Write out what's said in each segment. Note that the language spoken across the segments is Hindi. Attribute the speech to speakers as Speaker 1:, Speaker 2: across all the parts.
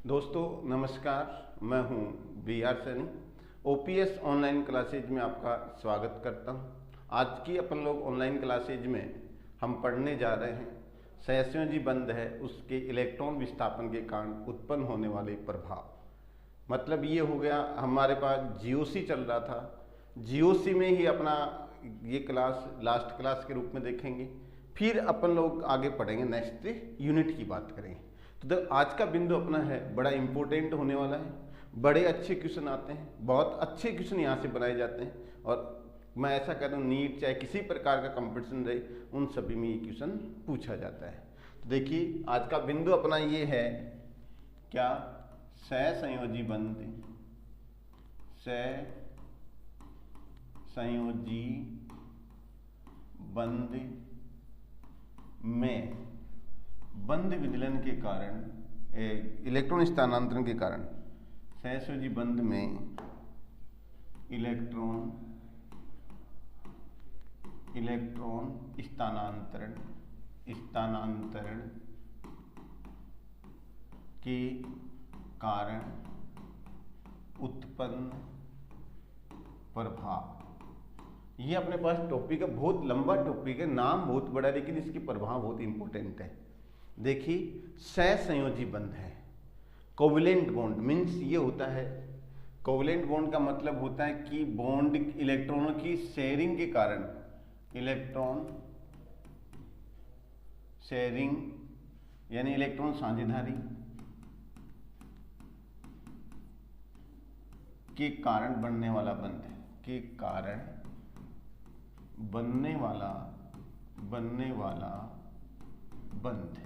Speaker 1: दोस्तों नमस्कार, मैं हूं B R Saini. OPS online classes में आपका स्वागत करता हूं। आज की अपन लोग ऑनलाइन क्लासेज में हम पढ़ने जा रहे हैं संयोजी बंध है उसके इलेक्ट्रॉन विस्थापन के कारण उत्पन्न होने वाले प्रभाव। मतलब ये हो गया, हमारे पास जीओसी चल रहा था, जीओसी में ही अपना ये क्लास लास्ट क्लास के रूप में देखेंगे, फिर अपन लोग आगे पढ़ेंगे, नेक्स्ट यूनिट की बात करेंगे। तो आज का बिंदु अपना है बड़ा इंपॉर्टेंट होने वाला है। बड़े अच्छे क्वेश्चन आते हैं, बहुत अच्छे क्वेश्चन यहाँ से बनाए जाते हैं और मैं ऐसा कह दूँ नीट चाहे किसी प्रकार का कंपटीशन रहे उन सभी में ये क्वेश्चन पूछा जाता है। तो देखिए आज का बिंदु अपना ये है क्या, सहसंयोजी बंध, सहसंयोजी बंध में बंध विदलन के कारण इलेक्ट्रॉन स्थानांतरण के कारण, सहसंयोजी बंध में इलेक्ट्रॉन स्थानांतरण के कारण उत्पन्न प्रभाव। ये अपने पास टॉपिक है, बहुत लंबा टॉपिक है, नाम बहुत बड़ा है लेकिन इसके प्रभाव बहुत इंपॉर्टेंट है। देखिए सहसंयोजी बंध है, कोवेलेंट बॉन्ड मीन्स ये होता है, कोवेलेंट बॉन्ड का मतलब होता है कि बॉन्ड इलेक्ट्रॉनों की शेयरिंग के कारण, इलेक्ट्रॉन शेयरिंग यानी इलेक्ट्रॉन साझेदारी के कारण बनने वाला बंध है, के कारण बनने वाला बंध,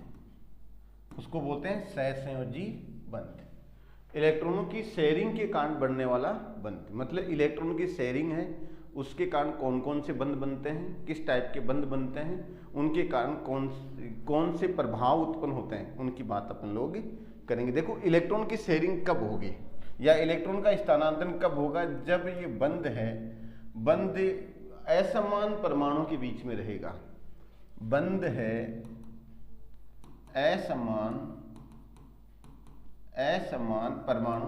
Speaker 1: उसको बोलते हैं सहसंयोजी बंध। इलेक्ट्रॉनों की शेयरिंग के कारण बनने वाला बंध, मतलब इलेक्ट्रॉनों की शेयरिंग है उसके कारण कौन कौन से बंध बनते हैं, किस टाइप के बंध बनते हैं, उनके कारण कौन से प्रभाव उत्पन्न होते हैं, उनकी बात अपन लोग करेंगे। देखो इलेक्ट्रॉन की शेयरिंग कब होगी या इलेक्ट्रॉन का स्थानांतरण कब होगा, जब ये बंध है, बंध असमान परमाणु के बीच में रहेगा, बंध है असमान परमाणु।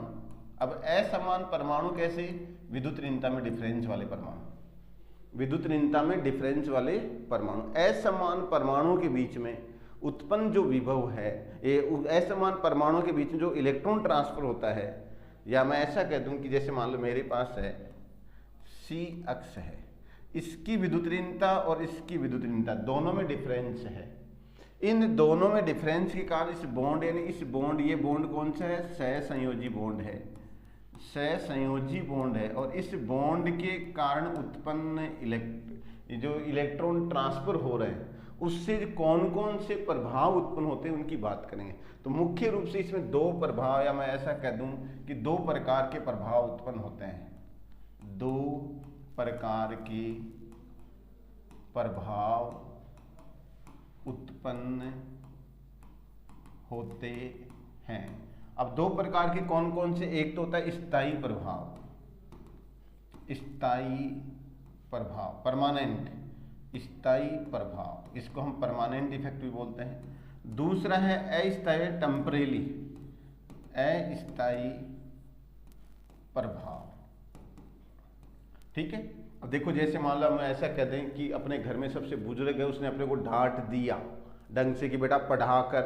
Speaker 1: अब असमान परमाणु कैसे, विद्युत ऋणता में डिफरेंस वाले परमाणु, विद्युत ऋणता में डिफरेंस वाले परमाणु, असमान परमाणु के बीच में उत्पन्न जो विभव है, ये असमान परमाणु के बीच में जो इलेक्ट्रॉन ट्रांसफर होता है, या मैं ऐसा कह दूं कि जैसे मान लो मेरे पास है सी अक्ष है, इसकी विद्युत ऋणता और इसकी विद्युत ऋणता दोनों में डिफरेंस है, इन दोनों में डिफरेंस के कारण इस बॉन्ड यानी इस बॉन्ड, ये बॉन्ड कौन सा है, सहसंयोजी बॉन्ड है, सहसंयोजी बॉन्ड है, और इस बॉन्ड के कारण उत्पन्न जो इलेक्ट्रॉन ट्रांसफर हो रहे हैं उससे कौन कौन से प्रभाव उत्पन्न होते हैं उनकी बात करेंगे। तो मुख्य रूप से इसमें दो प्रभाव, या मैं ऐसा कह दूं कि दो प्रकार के प्रभाव उत्पन्न होते हैं, दो प्रकार के प्रभाव उत्पन्न होते हैं। अब दो प्रकार के कौन कौन से, एक तो होता है स्थायी प्रभाव, स्थायी प्रभाव, परमानेंट स्थायी प्रभाव, इसको हम परमानेंट इफेक्ट भी बोलते हैं। दूसरा है अस्थायी, टेम्परेरी, अस्थायी प्रभाव। ठीक है, अब देखो जैसे मान लो मैं ऐसा कह दें कि अपने घर में सबसे बुजुर्ग है, उसने अपने को डांट दिया ढंग से कि बेटा पढ़ा कर,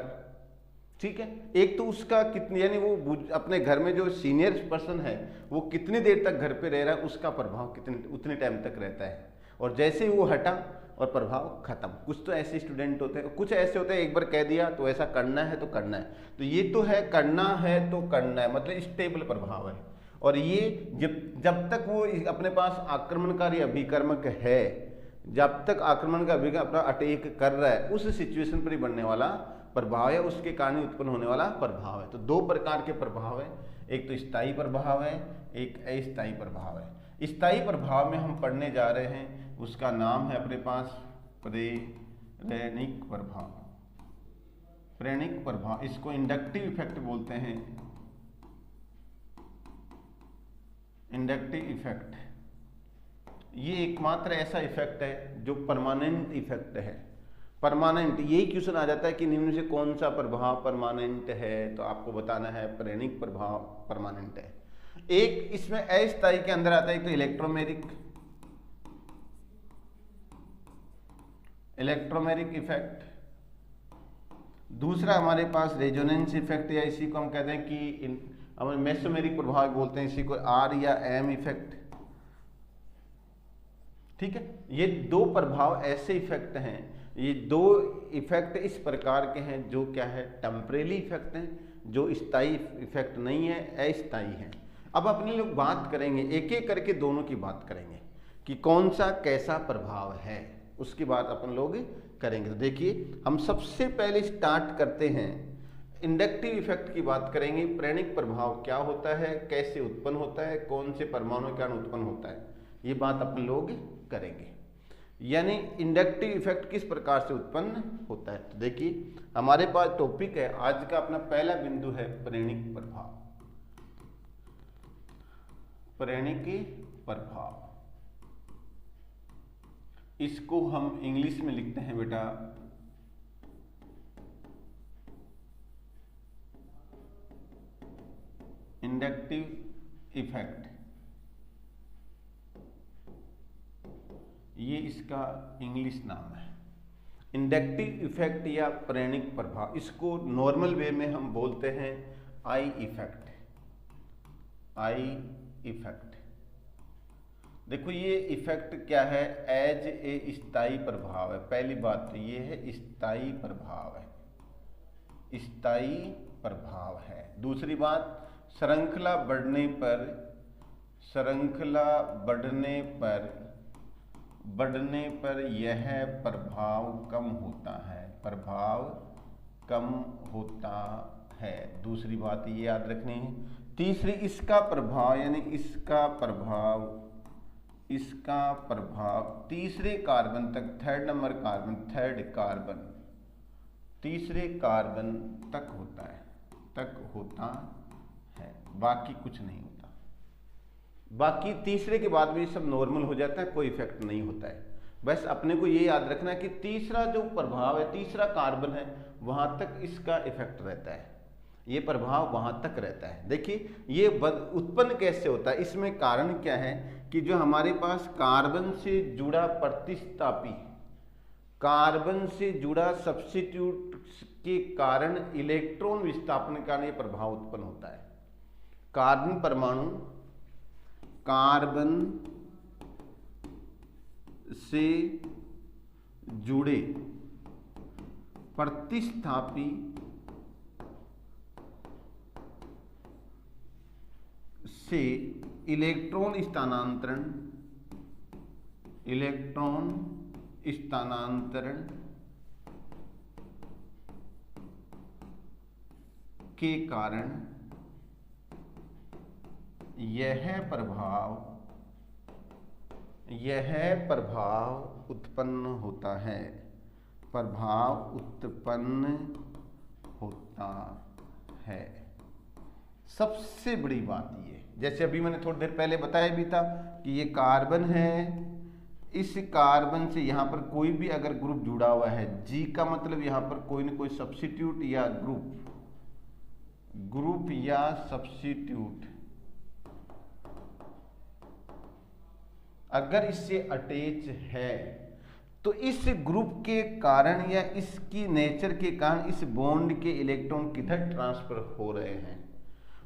Speaker 1: ठीक है, एक तो उसका कितनी, यानी वो अपने घर में जो सीनियर पर्सन है वो कितनी देर तक घर पे रह रहा है उसका प्रभाव उतने टाइम तक रहता है, और जैसे ही वो हटा और प्रभाव खत्म। कुछ तो ऐसे स्टूडेंट होते हैं, कुछ ऐसे होते हैं एक बार कह दिया तो ऐसा करना है तो करना है, तो ये तो है करना है तो करना है, मतलब स्टेबल प्रभाव है। और ये जब तक वो अपने पास आक्रमणकारी अभिकर्मक है, जब तक आक्रमण का अभिकर्मक अपना अटैक कर रहा है, उस सिचुएशन पर ही बनने वाला प्रभाव है, उसके कारण उत्पन्न होने वाला प्रभाव है। तो दो प्रकार के प्रभाव है, एक तो स्थायी प्रभाव है, एक अस्थायी प्रभाव है। स्थायी प्रभाव में हम पढ़ने जा रहे हैं, उसका नाम है अपने पास प्रेरणिक प्रभाव, प्रेरणिक प्रभाव, इसको इंडक्टिव इफेक्ट बोलते हैं, इंडक्टिव इफेक्ट। ये एकमात्र ऐसा इफेक्ट है जो परमानेंट इफेक्ट है, परमानेंट, यही क्वेश्चन आ जाता है कि निम्न से कौन सा प्रभाव परमानेंट है, तो आपको बताना है प्रेरणिक प्रभाव परमानेंट है। एक इसमें अस्थायी के अंदर आता है तो इलेक्ट्रोमेरिक इफेक्ट, दूसरा हमारे पास रेजोनेंस इफेक्ट, या इसी को हम कहते हैं कि हम मेसोमेरिक प्रभाव बोलते हैं, इसी को आर या एम इफेक्ट। ठीक है, ये दो प्रभाव ऐसे इफेक्ट हैं, ये दो इफेक्ट इस प्रकार के हैं जो क्या है, टेम्परेरी इफेक्ट हैं, जो स्थायी इफेक्ट नहीं है, अस्थायी है। अब अपने लोग बात करेंगे, एक एक करके दोनों की बात करेंगे कि कौन सा कैसा प्रभाव है, उसकी बात अपन लोग करेंगे। तो देखिए, हम सबसे पहले स्टार्ट करते हैं, इंडक्टिव इफेक्ट की बात करेंगे। प्रेरणिक प्रभाव क्या होता है, कैसे उत्पन्न होता है, कौन से परमाणु के कारण उत्पन्न होता है, ये बात अपन लोग करेंगे। यानी इंडक्टिव इफेक्ट किस प्रकार से उत्पन्न होता है। तो देखिए, हमारे पास टॉपिक है आज का, अपना पहला बिंदु है प्रेरणिक प्रभाव। प्रेरणिक प्रभाव, इसको हम इंग्लिश में लिखते हैं बेटा इंडक्टिव इफेक्ट, ये इसका इंग्लिश नाम है। इंडक्टिव इफेक्ट या प्रेरणिक प्रभाव, इसको नॉर्मल वे में हम बोलते हैं आई इफेक्ट। आई इफेक्ट, देखो ये इफेक्ट क्या है, एज ए स्थायी प्रभाव है। पहली बात तो ये है स्थायी प्रभाव है, स्थायी प्रभाव है। दूसरी बात, श्रृंखला बढ़ने पर यह प्रभाव कम होता है, प्रभाव कम होता है। दूसरी बात ये याद रखनी है। तीसरी, इसका प्रभाव, यानी इसका प्रभाव तीसरे कार्बन तक, थर्ड कार्बन तीसरे कार्बन तक होता है, बाकी कुछ नहीं होता। बाकी तीसरे के बाद भी सब नॉर्मल हो जाता है, कोई इफेक्ट नहीं होता है। बस अपने को ये याद रखना है कि तीसरा जो प्रभाव है, तीसरा कार्बन है, वहां तक इसका इफेक्ट रहता है, ये प्रभाव वहां तक रहता है। देखिए, ये उत्पन्न कैसे होता है, इसमें कारण क्या है कि जो हमारे पास कार्बन से जुड़ा प्रतिस्थापी, कार्बन से जुड़ा सब्स्टिट्यूट के कारण इलेक्ट्रॉन विस्थापन के कारण ये प्रभाव उत्पन्न होता है। कार्बन परमाणु कार्बन से जुड़े प्रतिस्थापी से इलेक्ट्रॉन स्थानांतरण के कारण यह प्रभाव उत्पन्न होता है, सबसे बड़ी बात ये, जैसे अभी मैंने थोड़ी देर पहले बताया भी था कि ये कार्बन है, इस कार्बन से यहाँ पर कोई भी अगर ग्रुप जुड़ा हुआ है, जी का मतलब यहाँ पर कोई न कोई सब्स्टिट्यूट या ग्रुप या सब्स्टिट्यूट अगर इससे अटैच है, तो इस ग्रुप के कारण या इसकी नेचर के कारण इस बॉन्ड के इलेक्ट्रॉन किधर ट्रांसफर हो रहे हैं,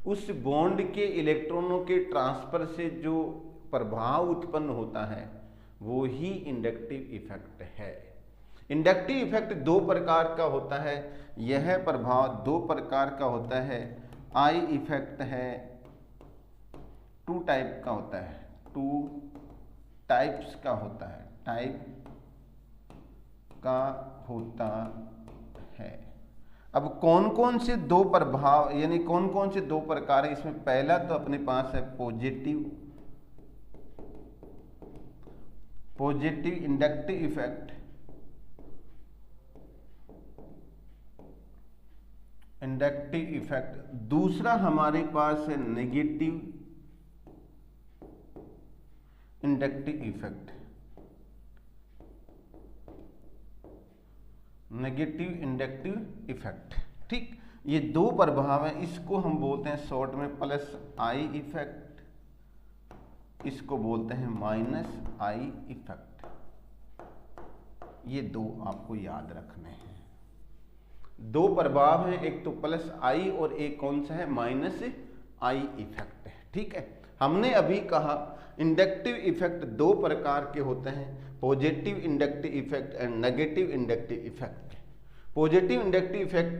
Speaker 1: उस बॉन्ड के इलेक्ट्रॉनों के ट्रांसफर से जो प्रभाव उत्पन्न होता है वो ही इंडक्टिव इफेक्ट है। इंडक्टिव इफेक्ट दो प्रकार का होता है, यह प्रभाव दो प्रकार का होता है। आई इफेक्ट है, टू टाइप का होता है, टू टाइप्स का होता है, टाइप का होता है। अब कौन कौन से दो प्रभाव, यानी कौन कौन से दो प्रकार है इसमें, पहला तो अपने पास है पॉजिटिव इंडक्टिव इफेक्ट, दूसरा हमारे पास है negative inductive effect. Negative inductive effect. ठीक, ये दो प्रभाव हैं, इसको हम बोलते हैं शॉर्ट में प्लस आई इफेक्ट, इसको बोलते हैं माइनस आई इफेक्ट। ये दो आपको याद रखने हैं। दो प्रभाव हैं, एक तो प्लस आई और एक कौन सा है, माइनस आई इफेक्ट है। ठीक है, हमने अभी कहा इंडक्टिव इफेक्ट दो प्रकार के होते हैं, positive inductive effect and negative inductive effect. Positive inductive effect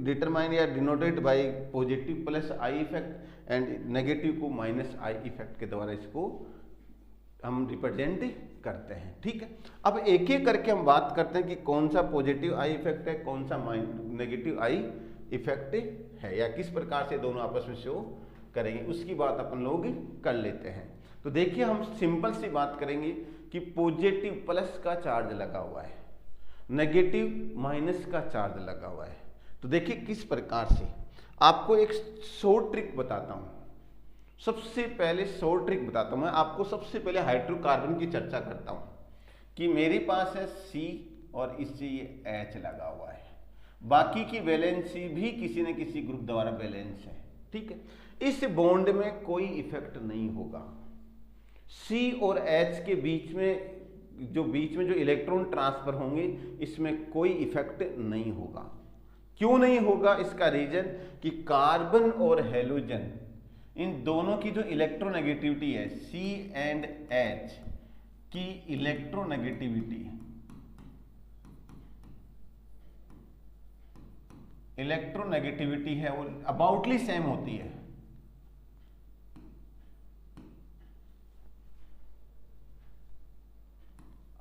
Speaker 1: determine या denoted by positive plus I effect and negative को माइनस आई इफेक्ट के द्वारा इसको हम रिप्रेजेंट करते हैं। ठीक है, अब एक एक करके हम बात करते हैं कि कौन सा पॉजिटिव आई इफेक्ट है, कौन सा नेगेटिव आई इफेक्ट है, या किस प्रकार से दोनों आपस में शो करेंगे, उसकी बात अपन लोग कर लेते हैं। तो देखिए, हम सिंपल सी बात करेंगे कि पॉजिटिव प्लस का चार्ज लगा हुआ है, नेगेटिव माइनस का चार्ज लगा हुआ है। तो देखिए किस प्रकार से, आपको एक शॉर्ट ट्रिक बताता हूं। सबसे पहले शॉर्ट ट्रिक बताता हूं मैं आपको। सबसे पहले हाइड्रोकार्बन की चर्चा करता हूं कि मेरे पास है C और इससे ये H लगा हुआ है, बाकी की वैलेंसी भी किसी न किसी ग्रुप द्वारा बैलेंस है। ठीक है, इस बॉन्ड में कोई इफेक्ट नहीं होगा। C और H के बीच में जो इलेक्ट्रॉन ट्रांसफर होंगे, इसमें कोई इफेक्ट नहीं होगा। क्यों नहीं होगा? इसका रीजन कि कार्बन और हेलोजन इन दोनों की जो इलेक्ट्रोनेगेटिविटी है, C एंड H की इलेक्ट्रोनेगेटिविटी है वो अबाउटली सेम होती है।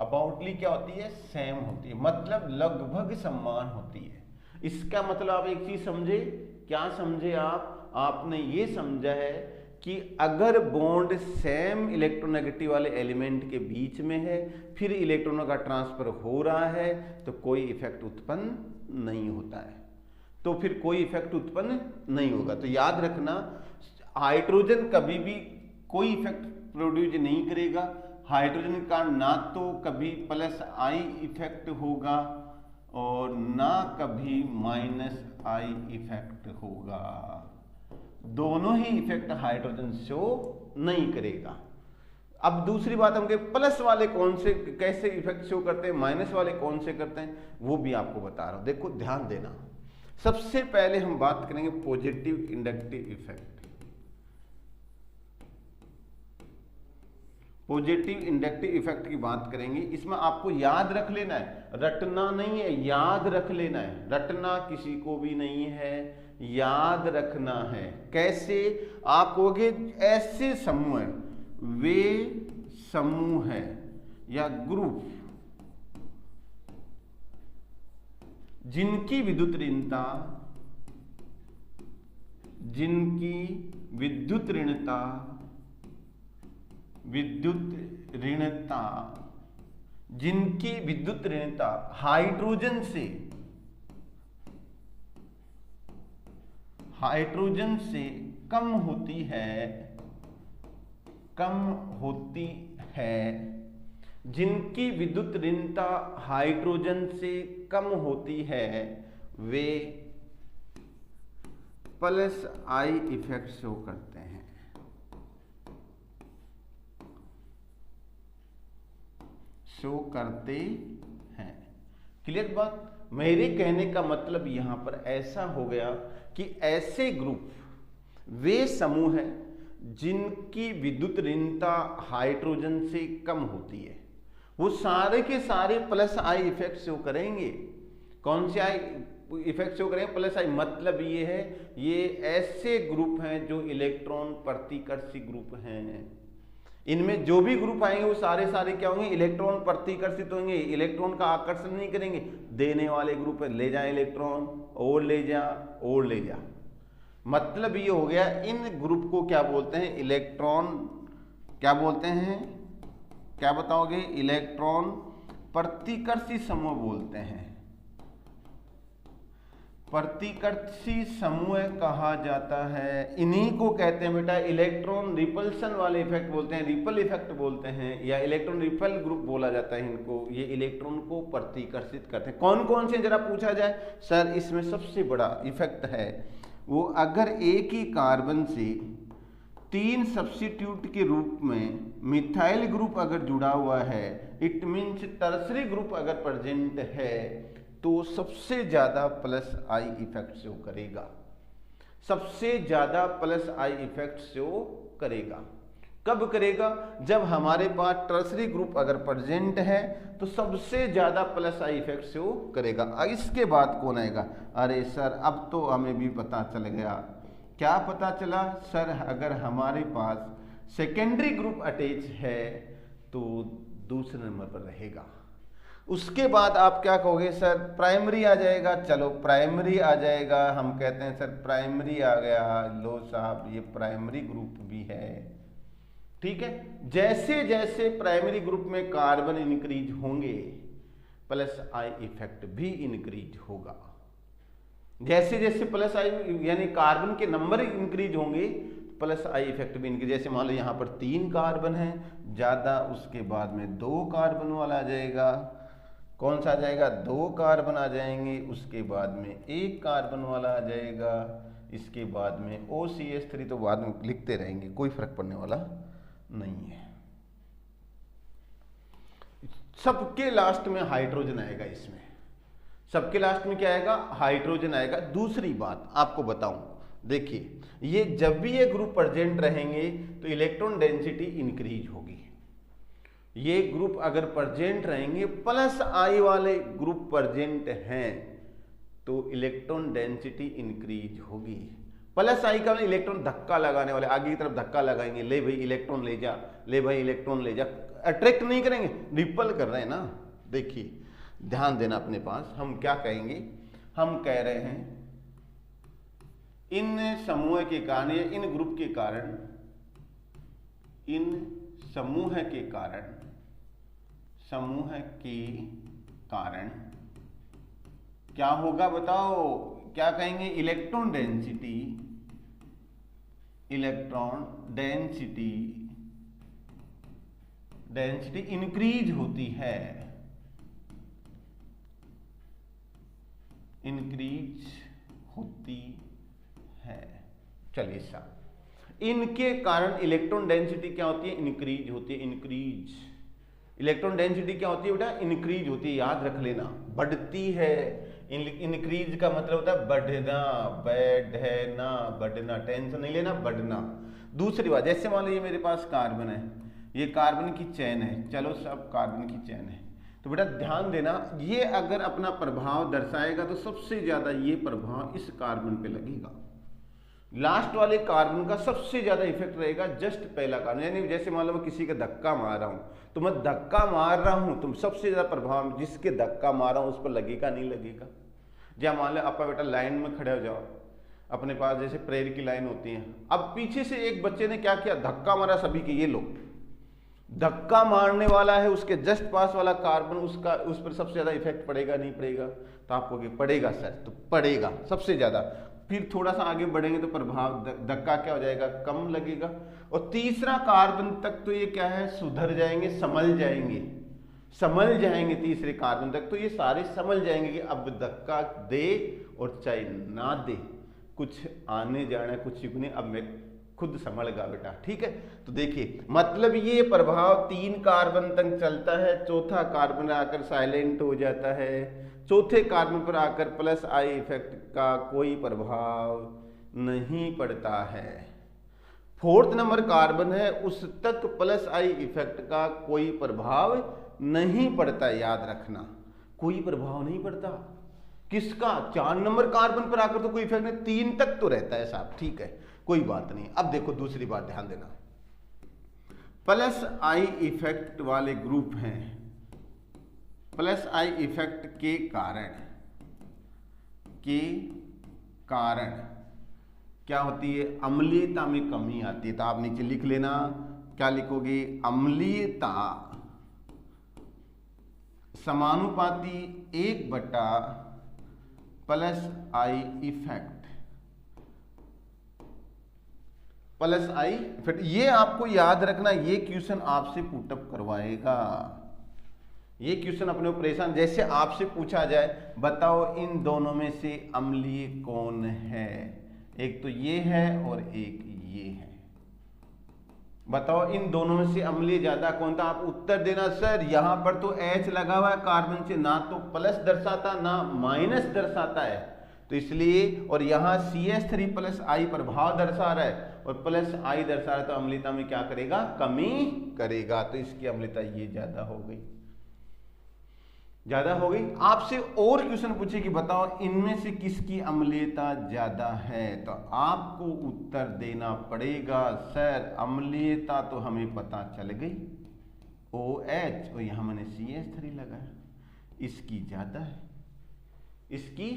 Speaker 1: अबाउटली क्या होती है? सेम होती है, मतलब लगभग समान होती है। इसका मतलब आप एक चीज समझे, क्या समझे आपने ये समझा है कि अगर बॉन्ड सेम इलेक्ट्रोनेगेटिव वाले एलिमेंट के बीच में है, फिर इलेक्ट्रॉनों का ट्रांसफर हो रहा है, तो कोई इफेक्ट उत्पन्न नहीं होता है। तो फिर कोई इफेक्ट उत्पन्न नहीं होगा। तो याद रखना, हाइड्रोजन कभी भी कोई इफेक्ट प्रोड्यूस नहीं करेगा। हाइड्रोजन का ना तो कभी प्लस आई इफेक्ट होगा और ना कभी माइनस आई इफेक्ट होगा। दोनों ही इफेक्ट हाइड्रोजन शो नहीं करेगा। अब दूसरी बात हम प्लस वाले कौन से कैसे इफेक्ट शो करते हैं, माइनस वाले कौन से करते हैं, वो भी आपको बता रहा हूं। देखो ध्यान देना, सबसे पहले हम बात करेंगे positive inductive effect. Positive inductive effect की बात करेंगे। इसमें आपको याद रख लेना है, रटना नहीं है, याद रख लेना है। रटना किसी को भी नहीं है, याद रखना है। कैसे? आप कहोगे ऐसे समूह है, वे समूह है या ग्रुप जिनकी विद्युत ऋणता हाइड्रोजन से कम होती है, जिनकी विद्युत ऋणता हाइड्रोजन से कम होती है, way plus I effect show करते हैं। शो करते हैं। क्लियर बात? मेरे कहने का मतलब यहां पर ऐसा हो गया कि ऐसे ग्रुप वे समूह हैं जिनकी विद्युत ऋणता हाइड्रोजन से कम होती है, वो सारे के सारे प्लस आई इफेक्ट शो करेंगे। कौन से आई इफेक्ट शो करेंगे? प्लस आई। मतलब ये है, ये ऐसे ग्रुप हैं जो इलेक्ट्रॉन प्रतिकर्षी ग्रुप हैं। इनमें जो भी ग्रुप आएंगे वो सारे क्या होंगे? इलेक्ट्रॉन प्रतिकर्षित होंगे, इलेक्ट्रॉन का आकर्षण नहीं करेंगे। देने वाले ग्रुप है, ले जा इलेक्ट्रॉन और ले जा। मतलब ये हो गया, इन ग्रुप को क्या बोलते हैं? इलेक्ट्रॉन क्या बोलते हैं? क्या बताओगे? इलेक्ट्रॉन प्रतिकर्षी समूह बोलते हैं। प्रतिकर्षी समूह कहा जाता है। इन्हीं को कहते हैं बेटा इलेक्ट्रॉन रिपल्सन वाले इफेक्ट बोलते हैं, रिपल इफेक्ट बोलते हैं, या इलेक्ट्रॉन रिपल ग्रुप बोला जाता है इनको। ये इलेक्ट्रॉन को प्रतिकर्षित करते हैं। कौन कौन से जरा पूछा जाए सर, इसमें सबसे बड़ा इफेक्ट है वो अगर एक ही कार्बन से 3 सब्स्टिट्यूट के रूप में मिथाइल ग्रुप अगर जुड़ा हुआ है, इट मीन्स टर्सरी ग्रुप अगर प्रेजेंट है, तो सबसे ज्यादा प्लस आई इफेक्ट शो करेगा। सबसे ज्यादा प्लस आई इफेक्ट शो करेगा। कब करेगा? जब हमारे पास टर्सरी ग्रुप अगर प्रेजेंट है तो सबसे ज्यादा प्लस आई इफेक्ट शो करेगा। इसके बाद कौन आएगा? अरे सर अब तो हमें भी पता चल गया। क्या पता चला सर? अगर हमारे पास सेकेंडरी ग्रुप अटैच है तो दूसरे नंबर पर रहेगा। उसके बाद आप क्या कहोगे सर? प्राइमरी आ जाएगा। चलो प्राइमरी आ जाएगा, हम कहते हैं सर प्राइमरी आ गया। लो साहब ये प्राइमरी ग्रुप भी है, ठीक है। जैसे जैसे प्राइमरी ग्रुप में कार्बन इंक्रीज होंगे प्लस आई इफेक्ट भी इंक्रीज होगा। जैसे जैसे प्लस आई यानी कार्बन के नंबर इंक्रीज होंगे प्लस आई इफेक्ट भी इंक्रीज। जैसे मान लो यहाँ पर 3 कार्बन है ज्यादा, उसके बाद में 2 कार्बन वाला आ जाएगा। कौन सा आ जाएगा? 2 कार्बन आ जाएंगे। उसके बाद में 1 कार्बन वाला आ जाएगा। इसके बाद में OCH3 तो बाद में लिखते रहेंगे, कोई फर्क पड़ने वाला नहीं है। सबके लास्ट में हाइड्रोजन आएगा। इसमें सबके लास्ट में क्या आएगा? हाइड्रोजन आएगा। दूसरी बात आपको बताऊं, देखिए ये जब भी ये ग्रुप प्रेजेंट रहेंगे तो इलेक्ट्रॉन डेंसिटी इंक्रीज होगी। ये ग्रुप अगर प्रेजेंट रहेंगे, प्लस आई वाले ग्रुप प्रेजेंट हैं तो इलेक्ट्रॉन डेंसिटी इंक्रीज होगी। प्लस आई का इलेक्ट्रॉन धक्का लगाने वाले, आगे की तरफ धक्का लगाएंगे, ले भाई इलेक्ट्रॉन ले जा, ले भाई इलेक्ट्रॉन ले जा। अट्रैक्ट नहीं करेंगे, रिपल कर रहे हैं ना। देखिए ध्यान देना अपने पास। हम क्या कहेंगे? हम कह रहे हैं इन समूह के कारण या इन ग्रुप के कारण, इन समूह के कारण, समूह के कारण क्या होगा बताओ? क्या कहेंगे? Electron density, electron density, density increase होती है, इंक्रीज होती है। चलिए साहब, इनके कारण इलेक्ट्रॉन डेंसिटी क्या होती है? इंक्रीज होती है। इंक्रीज इलेक्ट्रॉन डेंसिटी क्या होती है बेटा? इंक्रीज होती है। याद रख लेना, बढ़ती है। इंक्रीज का मतलब होता है बढ़ना, बढ़ना, बढ़ना, टेंशन नहीं लेना, बढ़ना। दूसरी बात, जैसे मान लो ये मेरे पास कार्बन है, ये कार्बन की चेन है। चलो सब कार्बन की चेन है, तो बेटा ध्यान देना, ये अगर अपना प्रभाव दर्शाएगा तो सबसे ज्यादा ये प्रभाव इस कार्बन पे लगेगा। लास्ट वाले कार्बन का सबसे ज्यादा इफेक्ट रहेगा जस्ट पहला कार्बन। यानी जैसे मान लो मैं किसी का धक्का मार रहा हूं, तो मैं धक्का मार रहा हूं तो सबसे ज्यादा प्रभाव जिसके धक्का मार रहा हूं उस पर लगेगा नहीं लगेगा। जब मान लो आप बेटा लाइन में खड़े हो जाओ, अपने पास जैसे प्रेयर की लाइन होती है, अब पीछे से एक बच्चे ने क्या किया? धक्का मारा सभी के। ये लोग धक्का मारने वाला है, उसके जस्ट पास वाला कार्बन, उसका उस पर सबसे ज्यादा इफेक्ट पड़ेगा नहीं पड़ेगा? तो आपको पड़ेगा सर, तो पड़ेगा सबसे ज्यादा। फिर थोड़ा सा आगे बढ़ेंगे तो प्रभाव धक्का क्या हो जाएगा? कम लगेगा। और तीसरा कार्बन तक तो ये क्या है? सुधर जाएंगे, संभल जाएंगे, संभल जाएंगे तीसरे कार्बन तक। तो ये सारे संभल जाएंगे कि अब धक्का दे और चाहे ना दे, कुछ आने जाना कुछ नहीं, अब मैं खुद संभल गा बेटा, ठीक है। तो देखिए मतलब ये प्रभाव 3 कार्बन तक चलता है, चौथा कार्बन आकर साइलेंट हो जाता है, चौथे कार्बन पर आकर प्लस आई इफेक्ट का कोई प्रभाव नहीं पड़ता है। 4th नंबर कार्बन है, उस तक प्लस आई इफेक्ट का कोई प्रभाव नहीं पड़ता। याद रखना, कोई प्रभाव नहीं पड़ता। किसका? 4 नंबर कार्बन पर आकर तो कोई इफेक्ट नहीं, 3 तक तो रहता है साहब, ठीक है, कोई बात नहीं। अब देखो दूसरी बात ध्यान देना, प्लस आई इफेक्ट वाले ग्रुप हैं, प्लस आई इफेक्ट के कारण क्या होती है? अम्लीयता में कमी आती है। तो आप नीचे लिख लेना, क्या लिखोगे? अम्लीयता समानुपाती 1/, plus I effect, plus I effect. ये आपको याद रखना, ये क्वेश्चन आपसे पुटअप करवाएगा। ये क्वेश्चन अपने परेशान, जैसे आपसे पूछा जाए बताओ इन दोनों में से अम्लीय कौन है, एक तो ये है और एक ये है, बताओ इन दोनों में से अम्लीय ज्यादा कौन था। आप उत्तर देना सर यहां पर तो H लगा हुआ है कार्बन से, ना तो प्लस दर्शाता ना माइनस दर्शाता है, तो इसलिए, और यहाँ CH3 प्लस आई प्रभाव दर्शा रहा है और प्लस आई दर्शा रहा है, तो अम्लीयता में क्या करेगा, कमी करेगा, तो इसकी अम्लीयता ये ज्यादा हो गई, ज्यादा हो गई। आपसे और क्वेश्चन पूछे कि बताओ इनमें से किसकी अम्लीयता ज्यादा है, तो आपको उत्तर देना पड़ेगा सर अम्लीयता तो हमें पता चल गई OH, और यहां मैंने CH3 लगाया, इसकी ज्यादा है, इसकी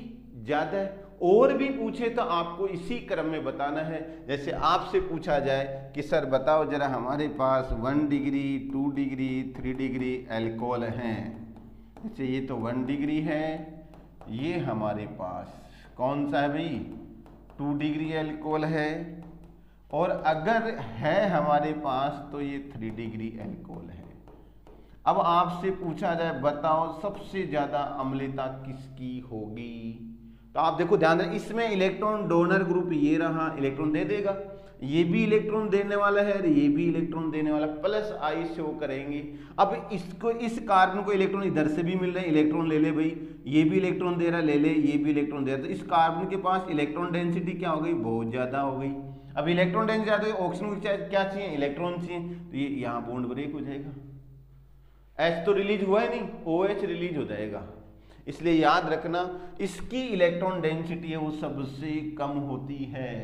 Speaker 1: ज्यादा है। और भी पूछे तो आपको इसी क्रम में बताना है। जैसे आपसे पूछा जाए कि सर बताओ जरा हमारे पास 1 डिग्री 2 डिग्री 3 डिग्री एल्कोहल हैं, अच्छा ये तो 1 डिग्री है, ये हमारे पास कौन सा है भाई 2 डिग्री एल्कोहल है, और अगर है हमारे पास तो ये 3 डिग्री एल्कोहल है। अब आपसे पूछा जाए बताओ सबसे ज्यादा अम्लता किसकी होगी, तो आप देखो ध्यान दें, इसमें इलेक्ट्रॉन डोनर ग्रुप ये रहा, इलेक्ट्रॉन दे देगा, ये भी इलेक्ट्रॉन देने वाला है, ये भी इलेक्ट्रॉन देने वाला, प्लस आई शो करेंगे। अब इसको, इस कार्बन को इलेक्ट्रॉन इधर से भी मिल रहे हैं, इलेक्ट्रॉन ले ले भाई, ये भी इलेक्ट्रॉन दे रहा है, ले ले, ये भी इलेक्ट्रॉन दे रहा है, तो इस कार्बन के पास इलेक्ट्रॉन डेंसिटी क्या हो गई, बहुत ज्यादा हो गई। अब इलेक्ट्रॉन डेंसिटी ज्यादा, ऑक्सीजन को क्या चाहिए, इलेक्ट्रॉन चाहिए, तो ये यहाँ बॉन्ड ब्रेक हो जाएगा, H तो रिलीज हुआ है नहीं, OH रिलीज हो जाएगा। इसलिए याद रखना इसकी इलेक्ट्रॉन डेंसिटी है वो सबसे कम होती है,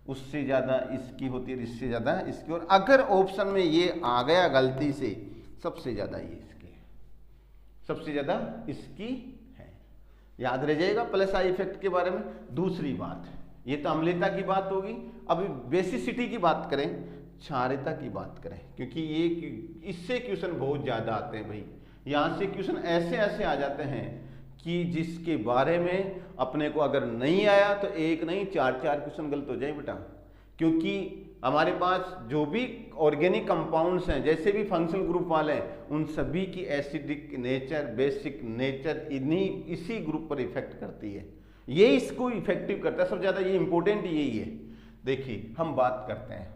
Speaker 1: उससे ज्यादा इसकी होती है, इससे ज्यादा इसकी। और अगर ऑप्शन में ये आ गया गलती से, सबसे ज्यादा ये इसकी है, सबसे ज्यादा इसकी है, याद रह जाएगा प्लस आई इफेक्ट के बारे में। दूसरी बात, ये तो अम्लता की बात होगी। अब बेसिसिटी की बात करें, क्षारीयता की बात करें, क्योंकि ये इससे क्वेश्चन बहुत ज्यादा आते हैं भाई, यहां से क्वेश्चन ऐसे ऐसे आ जाते हैं कि जिसके बारे में अपने को अगर नहीं आया तो एक नहीं 4-4 क्वेश्चन गलत हो जाए बेटा। क्योंकि हमारे पास जो भी ऑर्गेनिक कंपाउंड्स हैं, जैसे भी फंक्शनल ग्रुप वाले हैं, उन सभी की एसिडिक नेचर, बेसिक नेचर इसी ग्रुप पर इफेक्ट करती है, ये इसको इफेक्टिव करता है सबसे ज्यादा, ये इंपॉर्टेंट यही है। देखिए हम बात करते हैं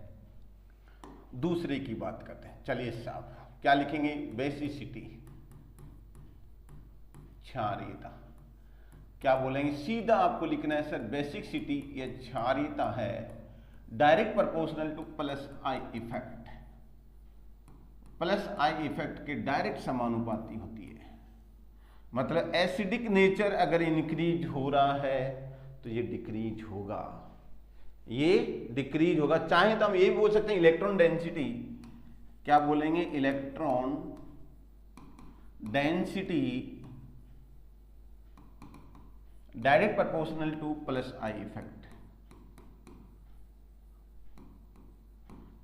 Speaker 1: दूसरे की बात करते हैं, चलिए साहब क्या लिखेंगे, बेसिसिटी, क्षारीयता, क्या बोलेंगे, सीधा आपको लिखना है सर बेसिसिटी या क्षारीयता है direct proportional to plus I effect, plus I effect के डायरेक्ट समानुपाती होती है। मतलब एसिडिक नेचर अगर इंक्रीज हो रहा है तो ये डिक्रीज होगा, ये डिक्रीज होगा। चाहे तो हम ये बोल सकते हैं इलेक्ट्रॉन डेंसिटी, क्या बोलेंगे, electron density direct proportional to plus I effect.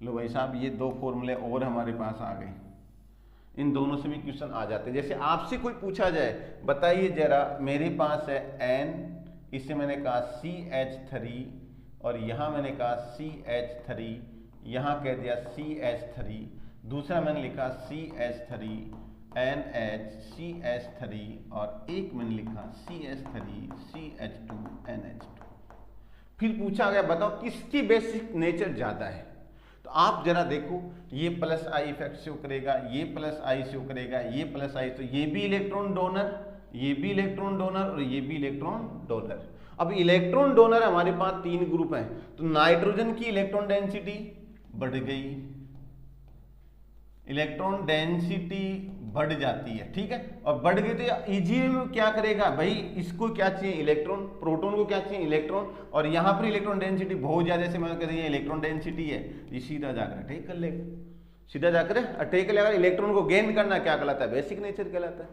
Speaker 1: लो भाई साहब ये दो फॉर्मूले और हमारे पास आ गए, इन दोनों से भी क्वेश्चन आ जाते हैं। जैसे आपसे कोई पूछा जाए बताइए जरा मेरे पास है N, इससे मैंने कहा CH3 और यहां मैंने कहा CH3, यहां कह दिया CH3, दूसरा मैंने लिखा CH3 NH CH3 और एक मैंने लिखा CH3 CH2 NH2। फिर पूछा गया बताओ किसकी बेसिक नेचर ज्यादा है, तो आप जरा देखो ये प्लस आई इफेक्ट शो करेगा, ये प्लस आई शो करेगा, ये प्लस आई, तो ये भी इलेक्ट्रॉन डोनर, ये भी इलेक्ट्रॉन डोनर और ये भी इलेक्ट्रॉन डोनर। अब इलेक्ट्रॉन डोनर हमारे पास 3 ग्रुप हैं, तो नाइट्रोजन की इलेक्ट्रॉन डेंसिटी बढ़ गई, इलेक्ट्रॉन डेंसिटी बढ़ जाती है, ठीक है, और बढ़ गई तो इजी में क्या करेगा भाई, इसको क्या चाहिए इलेक्ट्रॉन, प्रोटॉन को क्या चाहिए इलेक्ट्रॉन, और यहां पर इलेक्ट्रॉन डेंसिटी बहुत ज्यादा, जैसे मैं कह रही इलेक्ट्रॉन डेंसिटी है, ये सीधा जाकर अटैक कर लेगा, सीधा जाकर अटैक कर लेगा। इलेक्ट्रॉन को गेन करना क्या कहलाता है, बेसिक नेचर कहलाता है,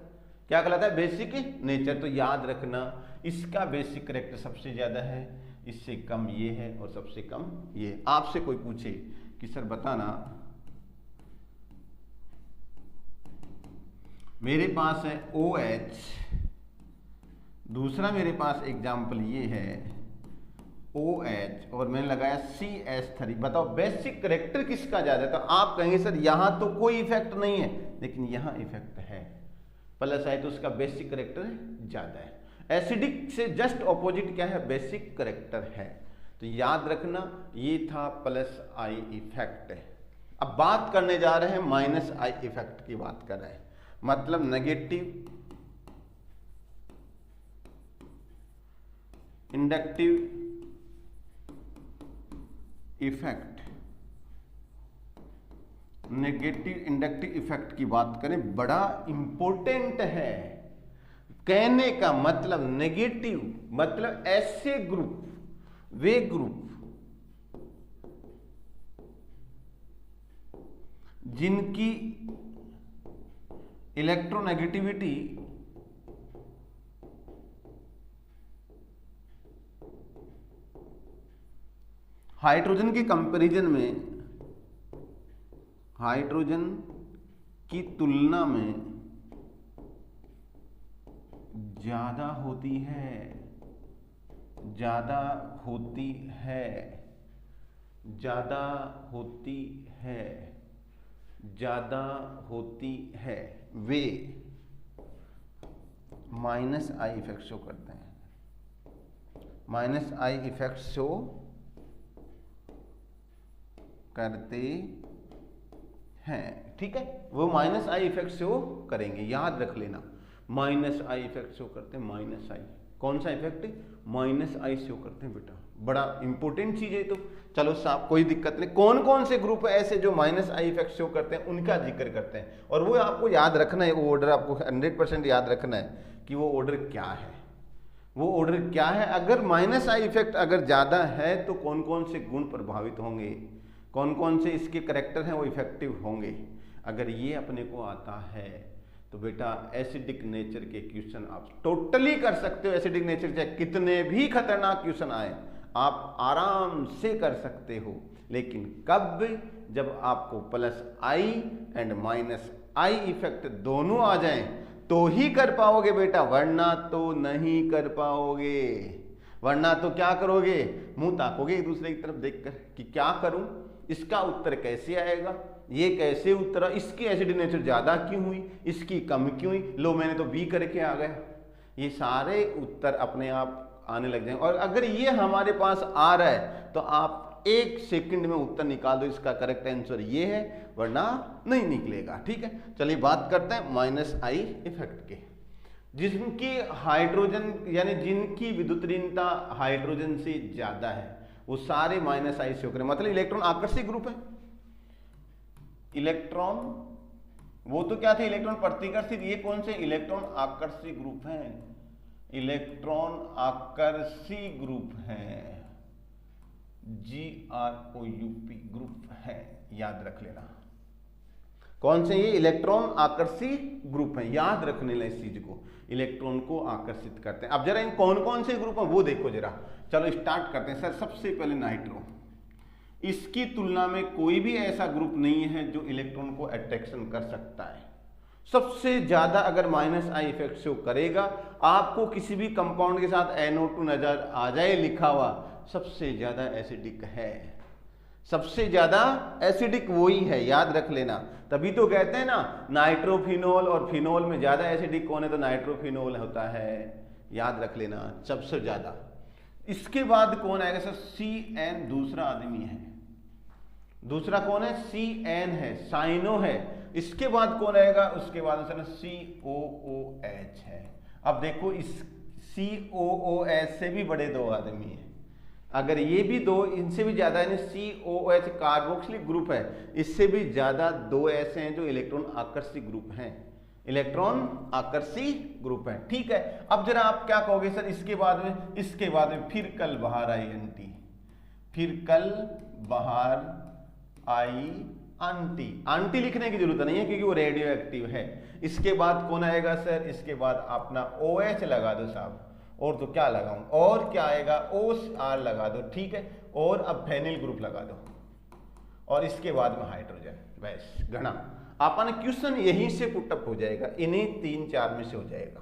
Speaker 1: क्या कहलाता है, बेसिक नेचर। तो याद रखना इसका बेसिक करेक्टर सबसे ज्यादा है, इससे कम ये है और सबसे कम ये। आपसे कोई पूछे कि सर बताना मेरे पास है OH दूसरा मेरे पास एग्जाम्पल ये है OH और मैंने लगाया CH3। बताओ बेसिक करेक्टर किसका ज्यादा है? तो आप कहेंगे सर यहां तो कोई इफेक्ट नहीं है, लेकिन यहां इफेक्ट है, प्लस है तो उसका बेसिक करेक्टर ज्यादा है। एसिडिक से जस्ट ऑपोजिट क्या है? बेसिक करेक्टर है। तो याद रखना ये था प्लस आई इफेक्ट। अब बात करने जा रहे हैं माइनस आई इफेक्ट की बात कर रहे हैं, मतलब negative inductive effect. Negative inductive effect की बात करें, बड़ा इंपॉर्टेंट है। कहने का मतलब नेगेटिव मतलब ऐसे ग्रुप, वे ग्रुप जिनकी इलेक्ट्रोनेगेटिविटी हाइड्रोजन के कंपैरिजन में, हाइड्रोजन की तुलना में ज्यादा होती है, ज्यादा होती है, ज्यादा होती है, ज्यादा होती है, वे माइनस आई इफेक्ट शो करते हैं। माइनस आई इफेक्ट शो करते हैं, ठीक है, वो माइनस आई इफेक्ट शो करेंगे, याद रख लेना। माइनस आई इफेक्ट शो करते हैं, माइनस आई कौन सा इफेक्ट? माइनस आई शो करते हैं बेटा, बड़ा इंपॉर्टेंट चीज है। तो चलो साहब कोई दिक्कत नहीं। कौन कौन से ग्रुप ऐसे जो माइनस आई इफेक्ट शो करते हैं उनका जिक्र करते हैं, और वो आपको याद रखना है, वो ऑर्डर आपको 100% याद रखना है कि वो ऑर्डर क्या है, वो ऑर्डर क्या है। अगर माइनस आई इफेक्ट अगर ज्यादा है तो कौन कौन से गुण प्रभावित होंगे, कौन कौन से इसके करेक्टर हैं वो इफेक्टिव होंगे। अगर ये अपने को आता है तो बेटा एसिडिक नेचर के क्वेश्चन आप टोटली कर सकते हो। एसिडिक नेचर चाहे कितने भी खतरनाक क्वेश्चन आए आप आराम से कर सकते हो, लेकिन कब? जब आपको plus I and minus I effect दोनों आ जाएं तो ही कर पाओगे बेटा, वरना तो नहीं कर पाओगे। वरना तो क्या करोगे? मुंह ताकोगे एक दूसरे की तरफ देखकर कि क्या करूं, इसका उत्तर कैसे आएगा, ये कैसे उत्तर, इसकी एसिडिक नेचर ज्यादा क्यों हुई, इसकी कम क्यों हुई, लो मैंने तो बी करके आ गया। ये सारे उत्तर अपने आप आने लग जाएंगे। और अगर ये हमारे पास आ रहा है तो आप 1 सेकंड में उत्तर निकाल दो, इसका करेक्ट आंसर ये है, वरना नहीं निकलेगा। ठीक है, चलिए बात करते हैं माइनस आई इफेक्ट के। जिनकी हाइड्रोजन यानी जिनकी विद्युत ऋणता हाइड्रोजन से ज्यादा है वो सारे माइनस आई से होकर, मतलब इलेक्ट्रॉन आकर्षित ग्रुप है। इलेक्ट्रॉन वो तो क्या थे, इलेक्ट्रॉन प्रतिकर्षित, ये कौन से? इलेक्ट्रॉन आकर्षित ग्रुप हैं, इलेक्ट्रॉन आकर्षी ग्रुप है, GROUP ग्रुप है, याद रख लेना। कौन से? ये इलेक्ट्रॉन आकर्षी ग्रुप हैं, याद रखने लें इस चीज को, इलेक्ट्रॉन को आकर्षित करते हैं। अब जरा इन कौन कौन से ग्रुप हैं वो देखो जरा। चलो स्टार्ट करते हैं। सर सबसे पहले नाइट्रो, इसकी तुलना में कोई भी ऐसा ग्रुप नहीं है जो इलेक्ट्रॉन को अट्रैक्शन कर सकता है। सबसे ज्यादा अगर माइनस आई इफेक्ट शो करेगा, आपको किसी भी कंपाउंड के साथ NO2 नजर आ जाए लिखा हुआ, सबसे ज्यादा एसिडिक है, सबसे ज्यादा एसिडिक वही है, याद रख लेना। तभी तो कहते हैं ना नाइट्रोफिनोल और फिनोल में ज्यादा एसिडिक कौन है, तो नाइट्रोफिनोल होता है, याद रख लेना सबसे ज्यादा। इसके बाद कौन आएगा सर? CN दूसरा आदमी है, दूसरा कौन है? CN है, साइनो है। इसके बाद कौन आएगा? उसके बाद सर COOH है। अब देखो इस COOH से भी बड़े दो आदमी हैं, अगर ये भी दो, इनसे भी ज्यादा, यानी COOH कार्बोक्सिलिक ग्रुप है, इससे भी ज्यादा दो ऐसे हैं जो इलेक्ट्रॉन आकर्षी ग्रुप हैं, इलेक्ट्रॉन आकर्षी ग्रुप है। ठीक है, अब जरा आप क्या कहोगे सर इसके बाद में? इसके बाद में फिर कल बाहर आई एंटी, फिर कल बाहर आई आंटी। आंटी लिखने की जरूरत नहीं है क्योंकि वो रेडियो एक्टिव है। इसके बाद कौन आएगा सर? इसके बाद अपना OH लगा दो साहब, और तो क्या लगाऊं, और क्या आएगा? OR लगा दो, ठीक है, और अब फेनिल ग्रुप लगा दो, और इसके बाद में हाइड्रोजन। बस घना अपन क्वेश्चन यहीं से पुटअप हो जाएगा, इन्हीं 3-4 में से हो जाएगा।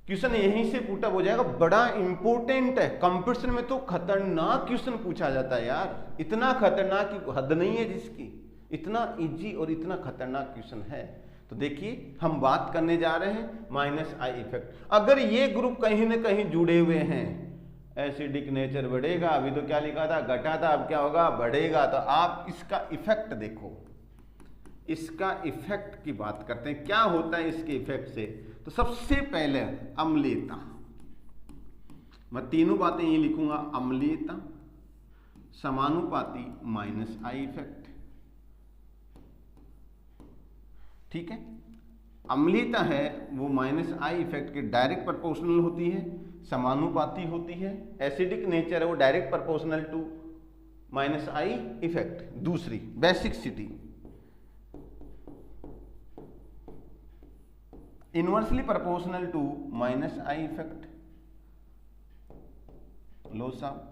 Speaker 1: क्वेश्चन यहीं से पुट अप हो जाएगा, बड़ा इंपॉर्टेंट है। कंपटीशन में तो खतरनाक क्वेश्चन पूछा जाता है यार, इतना खतरनाक कि हद नहीं है जिसकी, इतना इजी और इतना खतरनाक क्वेश्चन है। तो देखिए हम बात करने जा रहे हैं माइनस आई इफेक्ट। अगर ये ग्रुप कहीं ना कहीं जुड़े हुए हैं, एसिडिक नेचर बढ़ेगा, अभी तो क्या लिखा था घटा था, अब क्या होगा बढ़ेगा। तो आप इसका इफेक्ट देखो, इसका इफेक्ट की बात करते हैं, क्या होता है इसके इफेक्ट से। तो सबसे पहले अम्लीयता, मैं तीनों बातें ये लिखूंगा, अम्लीयता, समानुपाती माइनस आई इफेक्ट। ठीक है, अम्लीयता है वो माइनस आई इफेक्ट के डायरेक्ट प्रोपोर्शनल होती है, समानुपाती होती है। एसिडिक नेचर है वो direct proportional to minus I effect. दूसरी basicity, inversely proportional to minus I effect. लो साहब,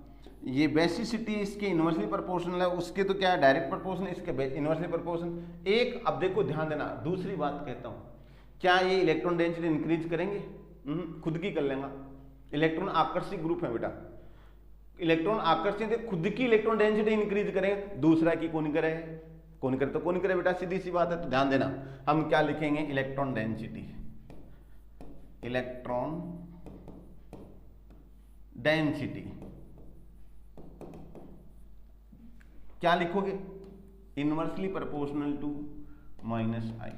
Speaker 1: ये बेसिसिटी इसके इनवर्सली प्रोपोर्शनल है, उसके तो क्या है डायरेक्ट प्रोपोर्शनल, इसके इनवर्सली प्रोपोर्शनल। एक अब देखो ध्यान देना, दूसरी बात कहता हूं, क्या ये इलेक्ट्रॉन डेंसिटी इंक्रीज करेंगे? खुद की कर लेगा। इलेक्ट्रॉन आकर्षित ग्रुप है बेटा, इलेक्ट्रॉन आकर्षित है, खुद की इलेक्ट्रॉन डेंसिटी इंक्रीज करेंगे, दूसरा की कौन करे? कौन करे? तो कौन करे बेटा, सीधी सी बात है। तो ध्यान देना, हम क्या लिखेंगे, इलेक्ट्रॉन डेंसिटी, इलेक्ट्रॉन डेंसिटी क्या लिखोगे? Inversely proportional to minus I,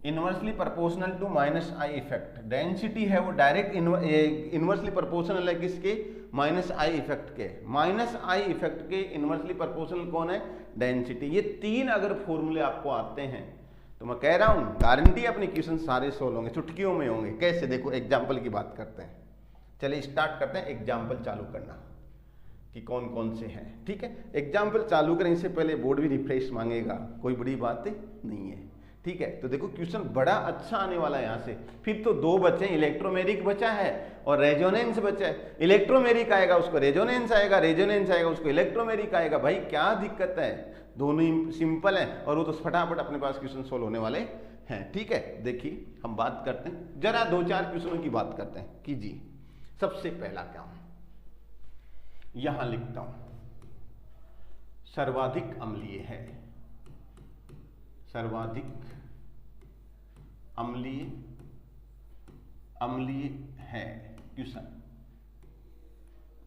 Speaker 1: inversely proportional to minus I effect. Density है वो डायरेक्ट इनवर्सली प्रोपोर्शनल है किसके? माइनस आई इफेक्ट के। माइनस आई इफेक्ट के इनवर्सली प्रोपोर्शनल कौन है? डेंसिटी। ये तीन अगर फॉर्मूले आपको आते हैं तो मैं कह रहा हूं गारंटी अपने क्वेश्चन सारे सोल्व होंगे, चुटकियों में होंगे। कैसे? देखो एग्जाम्पल की बात करते हैं, चलिए स्टार्ट करते हैं एग्जाम्पल चालू करना कि कौन कौन से हैं। ठीक है, एग्जाम्पल चालू करें इससे पहले बोर्ड भी रिफ्रेश मांगेगा, कोई बड़ी बात नहीं है। ठीक है, तो देखो क्वेश्चन बड़ा अच्छा आने वाला है यहाँ से। फिर तो दो बचे, इलेक्ट्रोमेरिक बचा है और रेजोनेंस बचा है। इलेक्ट्रोमेरिक आएगा उसको रेजोनेंस आएगा, रेजोनेंस आएगा उसको इलेक्ट्रोमेरिक आएगा। भाई क्या दिक्कत है, दोनों ही सिंपल है और वो तो फटाफट अपने पास क्वेश्चन सोल्व होने वाले हैं। ठीक है, देखिए हम बात करते हैं, जरा दो चार क्वेश्चनों की बात करते हैं। कीजिए, सबसे पहला क्या यहां लिखता हूं, सर्वाधिक अम्लीय है, सर्वाधिक अम्लीय, अम्लीय है क्वेश्चन।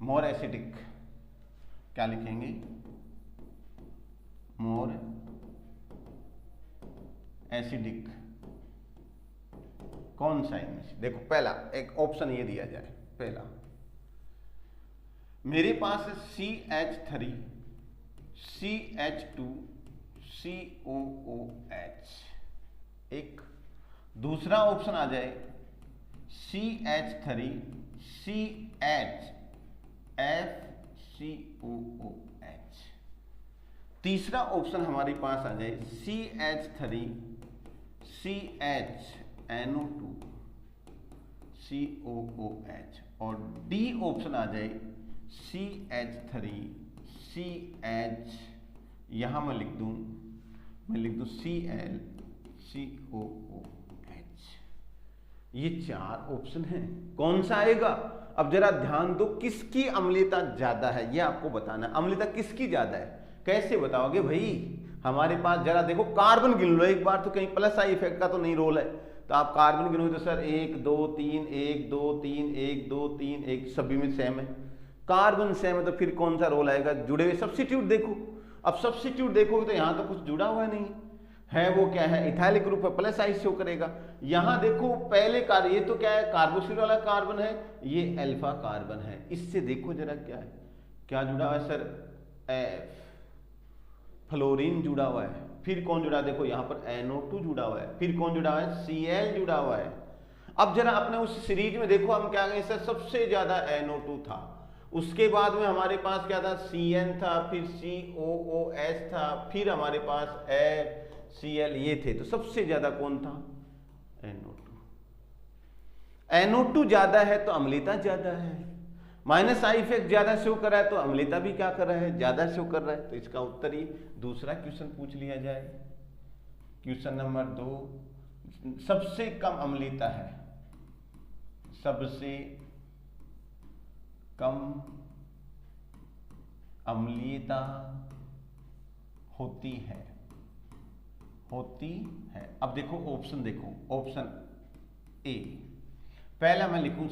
Speaker 1: मोर एसिडिक क्या लिखेंगे? मोर एसिडिक कौन सा इनमें से? देखो पहला एक ऑप्शन ये दिया जाए, पहला मेरे पास CH3 CH2 COOH, एक दूसरा ऑप्शन आ जाए CH3 CHFCOOH, तीसरा ऑप्शन हमारे पास आ जाए CH3 CHNO2 COOH, और डी ऑप्शन आ जाए CH3 CH, यहां मैं लिख दूं Cl COOH। ये चार ऑप्शन हैं, कौन सा आएगा? अब जरा ध्यान दो, किसकी अम्लीयता ज्यादा है ये आपको बताना है। अम्लीयता किसकी ज्यादा है, कैसे बताओगे भाई? हमारे पास जरा देखो, कार्बन गिन लो एक बार, तो कहीं प्लस आई इफेक्ट का तो नहीं रोल है। तो आप कार्बन गिनोगे तो सर 1 2 3 1 2 3 1 2 3 1, सभी में सेम है, कार्बन सेम है, तो फिर कौन सा रोल आएगा? जुड़े हुए। सब्स्टिट्यूट देखो, अब सब्स्टिट्यूट देखोगे तो यहां तो कुछ जुड़ा हुआ नहीं है, वो क्या है? इथाइलिक ग्रुप है, प्लस आई शो करेगा। यहां देखो पहले कार्बन, ये तो क्या है? कार्बोक्सिल वाला कार्बन है, ये अल्फा कार्बन है। इससे देखो जरा क्या है, क्या जुड़ा हुआ है सर? एफ, फ्लोरीन जुड़ा हुआ है। फिर कौन जुड़ा है? देखो यहां पर NO2 जुड़ा हुआ है। फिर कौन जुड़ा हुआ है? Cl जुड़ा हुआ है। अब जरा अपने उस सीरीज में देखो, हम क्या गए सर? सबसे ज्यादा NO2 था, उसके बाद में हमारे पास क्या था? Cn था, फिर COOH था, फिर हमारे पास FCl ये थे। तो सबसे ज्यादा कौन था? NO2। NO2 ज्यादा है तो अम्लीयता ज्यादा है, माइनस आई इफेक्ट ज्यादा शो कर रहा है तो अम्लीयता भी क्या कर रहा है? ज्यादा शो कर रहा है। तो इसका उत्तर ही दूसरा क्वेश्चन पूछ लिया जाए। क्वेश्चन नंबर 2, सबसे कम अम्लीयता है सबसे कम अम्लीयता होती है। अब देखो ऑप्शन, देखो ऑप्शन ए, पहला मैं लिखूं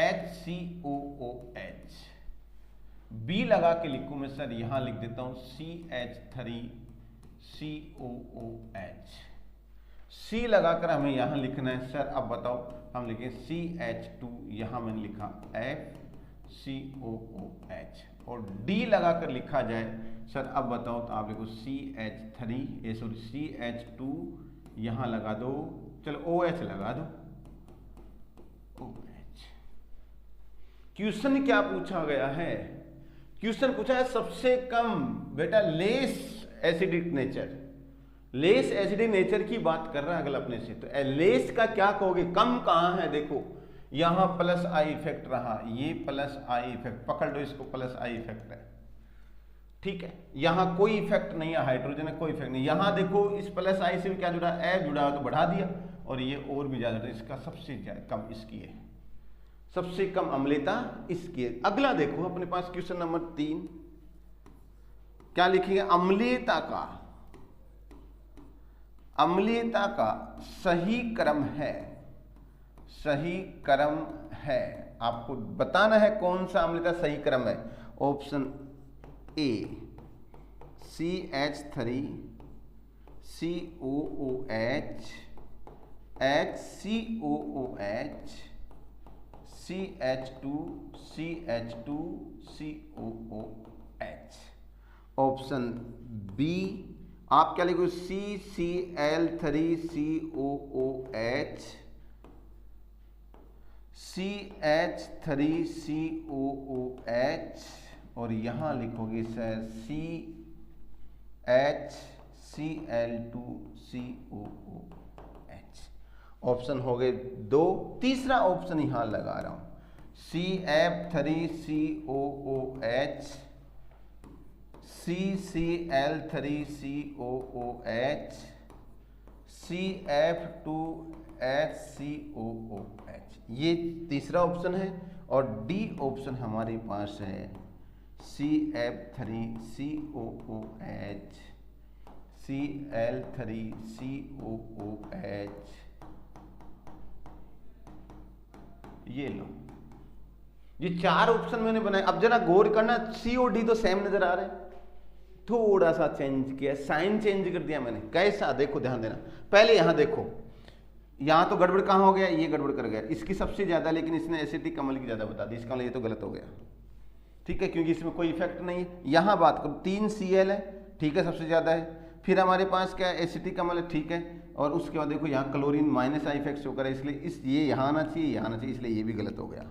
Speaker 1: HCOOH, बी लगा के लिखूं मैं सर, यहां लिख देता हूं CH3COOH, सी लगाकर हमें यहां लिखना है सर। अब बताओ, हम लिखें CH2, यहां मैंने लिखा FCOOH, और डी लगाकर लिखा जाए सर, अब बताओ तो आप लिखो CH2, यहां लगा दो, चलो OH लगा दो, OH। क्वेश्चन क्या पूछा गया है? क्वेश्चन पूछा है सबसे कम, बेटा less acidic nature, less acidic nature की बात कर रहा है अगला अपने से। तो लेस का क्या कहोगे, कम कहां है? देखो यहां प्लस आई इफेक्ट रहा, ये प्लस आई इफेक्ट, पकड़ लो इसको, प्लस आई इफेक्ट है, ठीक है। यहां कोई इफेक्ट नहीं है, हाइड्रोजन है, कोई इफेक्ट नहीं। यहां देखो इस प्लस आई से भी क्या जुड़ा, F जुड़ा तो बढ़ा दिया, और ये और भी ज्यादा, तो इसका सबसे कम इसकी है, सबसे कम अम्लता इसकी है। अगला देखो अपने पास क्वेश्चन नंबर 3, क्या लिखेंगे? अम्लीयता का सही क्रम है, सही क्रम है, आपको बताना है कौन सा अम्लीयता सही क्रम है। Option A CH3COOH, HCOOH, CH2CH2COOH। Option B आप क्या लिखो, CCl3COOH, CH3COOH, और यहां लिखोगे सर CHCl2COOH। ऑप्शन हो गए 2, तीसरा ऑप्शन यहां लगा रहा हूं, CF3COOH, CCl3COOH, CF2HCOOH, ये तीसरा ऑप्शन है। और डी ऑप्शन हमारे पास है CF3COOH, Cl3COOH, ये लो, ये 4 ऑप्शन मैंने बनाए। अब जरा गौर करना, सी और डी तो सेम नजर आ रहे हैं, थोड़ा सा चेंज किया, साइन चेंज कर दिया मैंने। कैसा, देखो ध्यान देना, पहले यहां देखो, यहां तो गड़बड़ कहां हो गया, ये गड़बड़ कर गया, इसकी सबसे ज्यादा, लेकिन इसने एसिटिक अम्ल की ज्यादा बता दी, इसका मतलब ये तो गलत हो गया, ठीक है, क्योंकि इसमें कोई इफेक्ट नहीं है। यहां बात करो 3 Cl है, ठीक है, सबसे ज्यादा है। फिर हमारे पास क्या है, एसिटिक अम्ल है, ठीक है, और उसके बाद देखो यहाँ chlorine minus I effect show कर है, इसलिए ये यहाँ आना चाहिए, यहाँ आना चाहिए, इसलिए ये भी गलत हो गया।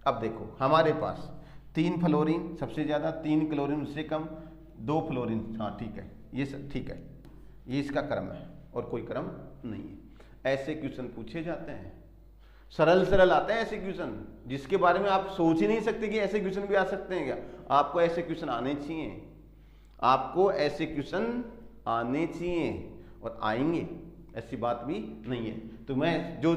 Speaker 1: अब देखो हमारे पास 3 फ्लोरीन सबसे ज्यादा, 3 क्लोरीन उससे कम, 2 फ्लोरीन, हाँ ठीक है, ये सब ठीक है, ये इसका क्रम है और कोई क्रम नहीं है। ऐसे क्वेश्चन पूछे जाते हैं, सरल सरल आते हैं ऐसे क्वेश्चन, जिसके बारे में आप सोच ही नहीं सकते कि ऐसे क्वेश्चन भी आ सकते हैं क्या। आपको ऐसे क्वेश्चन आने चाहिए, आपको ऐसे क्वेश्चन आने चाहिए और आएंगे, ऐसी बात भी नहीं है। तो मैं जो